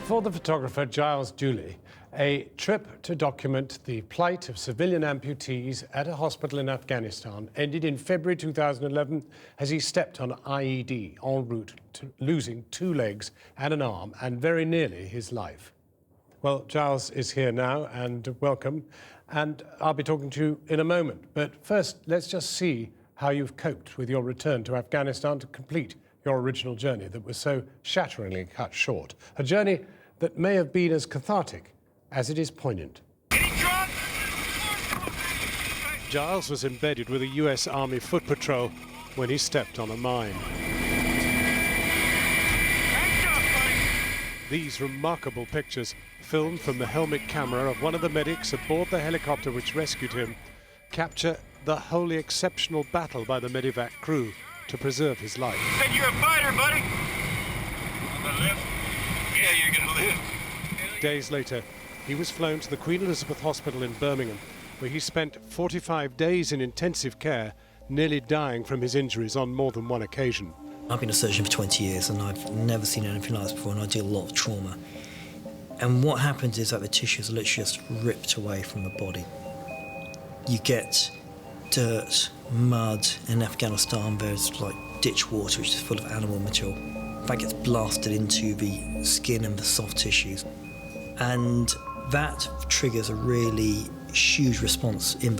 For the photographer Giles Duley, a trip to document the plight of civilian amputees at a hospital in Afghanistan ended in February 2011 as he stepped on an IED en route to losing 2 legs and an arm and very nearly his life. Well, Giles is here now, and welcome, and I'll be talking to you in a moment. But first, let's just see how you've coped with your return to Afghanistan to complete your original journey that was so shatteringly cut short. A journey that may have been as cathartic as it is poignant. Giles was embedded with a US Army foot patrol when he stepped on a mine. These remarkable pictures, filmed from the helmet camera of one of the medics aboard the helicopter which rescued him, capture the wholly exceptional battle by the medevac crew to preserve his life. Hey, you're a fighter, buddy. I'm gonna live. Yeah, you're gonna live. Days later, he was flown to the Queen Elizabeth Hospital in Birmingham, where he spent 45 days in intensive care, nearly dying from his injuries on more than one occasion. I've been a surgeon for 20 years and I've never seen anything like this before, and I deal a lot of trauma. And what happens is that the tissues are literally just ripped away from the body. You get dirt, mud. In Afghanistan there's like ditch water which is full of animal material. That gets blasted into the skin and the soft tissues. And that triggers a really huge response in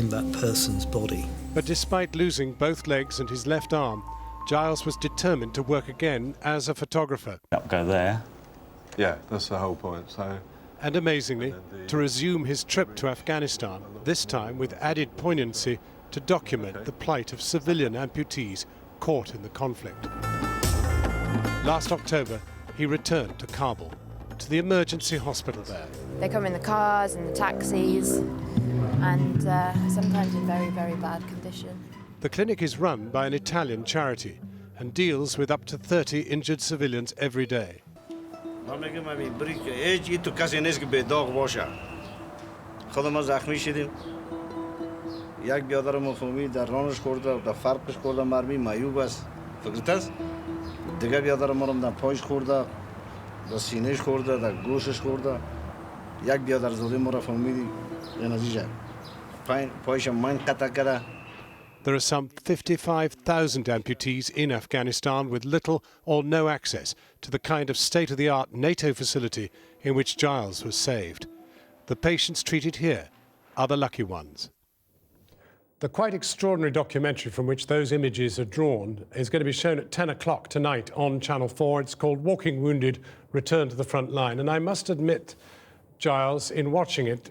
that person's body. But despite losing both legs and his left arm, Giles was determined to work again as a photographer. Go there. Yeah, that's the whole point. So, and amazingly, to resume his trip to Afghanistan, this time with added poignancy to document the plight of civilian amputees caught in the conflict. Last October, he returned to Kabul, to the emergency hospital there. They come in the cars and the taxis, and sometimes in very, very bad condition. The clinic is run by an Italian charity and deals with up to 30 injured civilians every day. یک بیادر مفهومی در رانش خورده در فرقش خورده مرمی معیوب است فکرت است دیگه بیادر ما رو در پایش خورده در سینهش خورده در گوشش خورده یک بیادر زاده ما رو فهمیدی نتیجه پایش من قطع کرده. There are some 55,000 amputees in Afghanistan with little or no access to the kind of state-of-the-art NATO facility in which Giles was saved. The patients treated here are the lucky ones. The quite extraordinary documentary from which those images are drawn is going to be shown at 10 o'clock tonight on Channel 4. It's called Walking Wounded, Return to the Front Line. And I must admit, Giles, in watching it,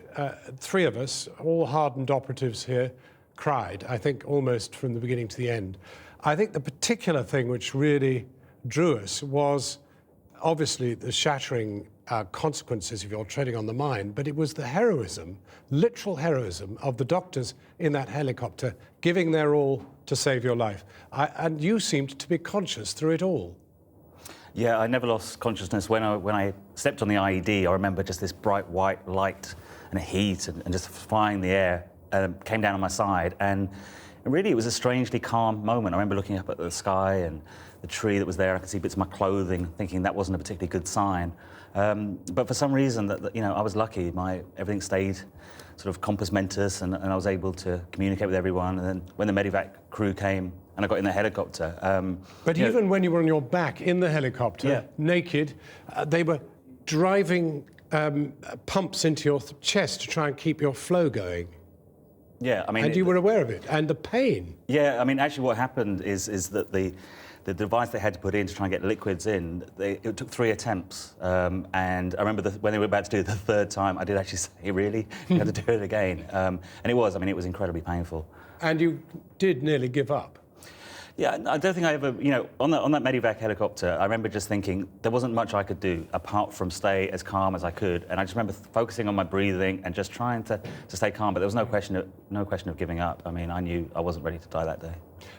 3 of us, all hardened operatives here, cried, I think, almost from the beginning to the end. I think the particular thing which really drew us was obviously the shattering consequences of your treading on the mine, but it was the heroism, literal heroism, of the doctors in that helicopter giving their all to save your life. And you seemed to be conscious through it all. Yeah, I never lost consciousness. When I stepped on the IED, I remember just this bright white light and heat and just flying in the air came down on my side. And really, it was a strangely calm moment. I remember looking up at the sky and the tree that was there. I could see bits of my clothing, thinking that wasn't a particularly good sign. But for some reason, I was lucky. Everything stayed sort of compos mentis, and I was able to communicate with everyone. And then when the medevac crew came, and I got in the helicopter. But even when you were on your back in the helicopter, naked, they were driving pumps into your chest to try and keep your flow going. Yeah, I mean... And you were aware of it, and the pain. Yeah, I mean, actually what happened is that the device they had to put in to try and get liquids in, it took 3 attempts. And I remember when they were about to do it the 3rd time, I did actually say, really? You had to do it again. And it was incredibly painful. And you did nearly give up. Yeah, I don't think I ever, on that medevac helicopter, I remember just thinking there wasn't much I could do apart from stay as calm as I could. And I just remember focusing on my breathing and just trying to stay calm. But there was no question of giving up. I mean, I knew I wasn't ready to die that day.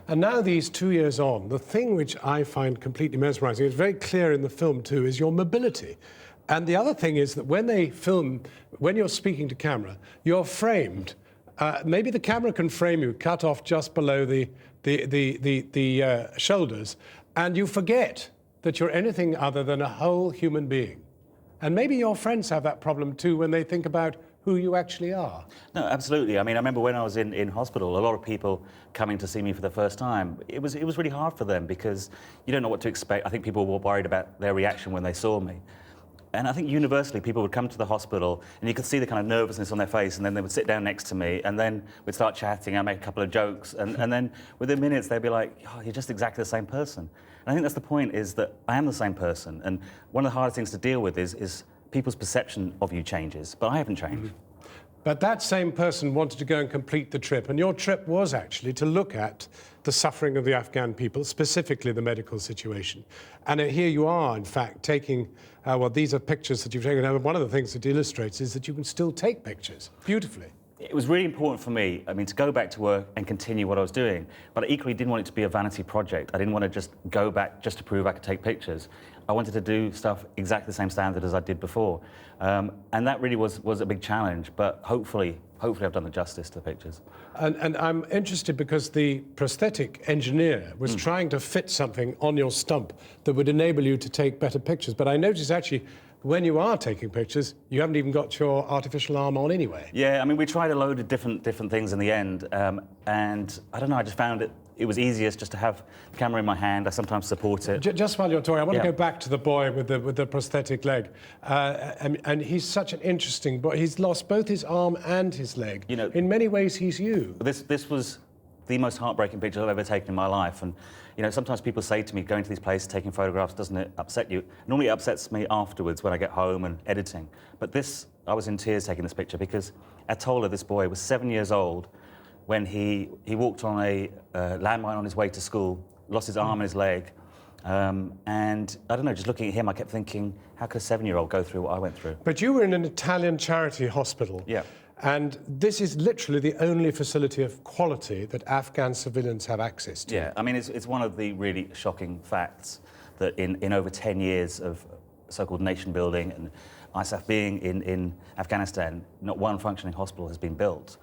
And now, these 2 years on, the thing which I find completely mesmerising, it's very clear in the film too, is your mobility. And the other thing is that when they film, when you're speaking to camera, you're framed. Maybe the camera can frame you, cut off just below the shoulders, and you forget that you're anything other than a whole human being. And maybe your friends have that problem too when they think about who you actually are. No, absolutely. I mean, I remember when I was in hospital, a lot of people coming to see me for the first time. It was really hard for them because you don't know what to expect. I think people were worried about their reaction when they saw me. And I think universally, people would come to the hospital and you could see the kind of nervousness on their face, and then they would sit down next to me, and then we'd start chatting, I'd make a couple of jokes, and then within minutes they'd be like, oh, you're just exactly the same person. And I think that's the point, is that I am the same person, and one of the hardest things to deal with is people's perception of you changes, but I haven't changed. But that same person wanted to go and complete the trip, and your trip was actually to look at the suffering of the Afghan people, specifically the medical situation. And here you are, in fact, taking, well, these are pictures that you've taken. And one of the things it illustrates is that you can still take pictures beautifully. It was really important for me, I mean, to go back to work and continue what I was doing, but I equally didn't want it to be a vanity project. I didn't want to just go back just to prove I could take pictures. I wanted to do stuff exactly the same standard as I did before. And that really was a big challenge, but hopefully I've done the justice to the pictures. And I'm interested because the prosthetic engineer was trying to fit something on your stump that would enable you to take better pictures. But I noticed actually, when you are taking pictures, you haven't even got your artificial arm on anyway. Yeah, I mean, we tried a load of different things in the end, and I don't know, I just found it was easiest just to have the camera in my hand. I sometimes support it. Just while you're talking, I want to go back to the boy with the prosthetic leg. And he's such an interesting boy. He's lost both his arm and his leg. You know, in many ways, he's you. This was the most heartbreaking picture I've ever taken in my life. And, you know, sometimes people say to me, going to these places, taking photographs, doesn't it upset you? Normally it upsets me afterwards when I get home and editing. But this, I was in tears taking this picture because Atola, this boy, was 7 years old when he walked on a landmine on his way to school, lost his arm and his leg. And I don't know, just looking at him, I kept thinking, how could a 7-year-old go through what I went through? But you were in an Italian charity hospital. Yeah. And this is literally the only facility of quality that Afghan civilians have access to. Yeah, I mean, it's one of the really shocking facts that in over 10 years of so-called nation building and ISAF being in Afghanistan, not one functioning hospital has been built.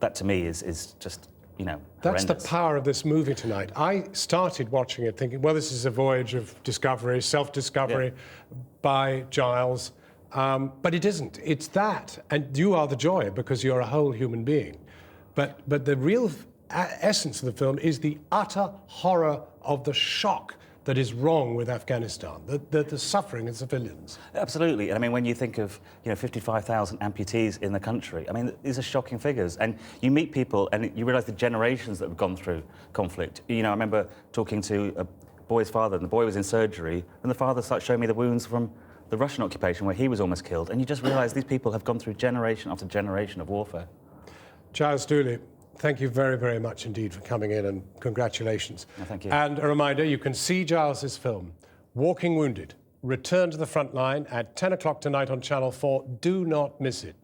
That to me is just, you know, That's horrendous. the power of this movie tonight. I started watching it thinking, well, this is a voyage of discovery, self-discovery by Giles. But it isn't. It's that. And you are the joy because you're a whole human being. But the real essence of the film is the utter horror of the shock that is wrong with Afghanistan, the suffering of civilians. Absolutely. I mean, when you think of, you know, 55,000 amputees in the country, I mean, these are shocking figures. And you meet people and you realise the generations that have gone through conflict. You know, I remember talking to a boy's father, and the boy was in surgery, and the father started showing me the wounds from the Russian occupation where he was almost killed. And you just realise these people have gone through generation after generation of warfare. Giles Duley, thank you very, very much indeed for coming in, and congratulations. No, thank you. And a reminder, you can see Giles's film, Walking Wounded, return to the front line at 10 o'clock tonight on Channel 4. Do not miss it.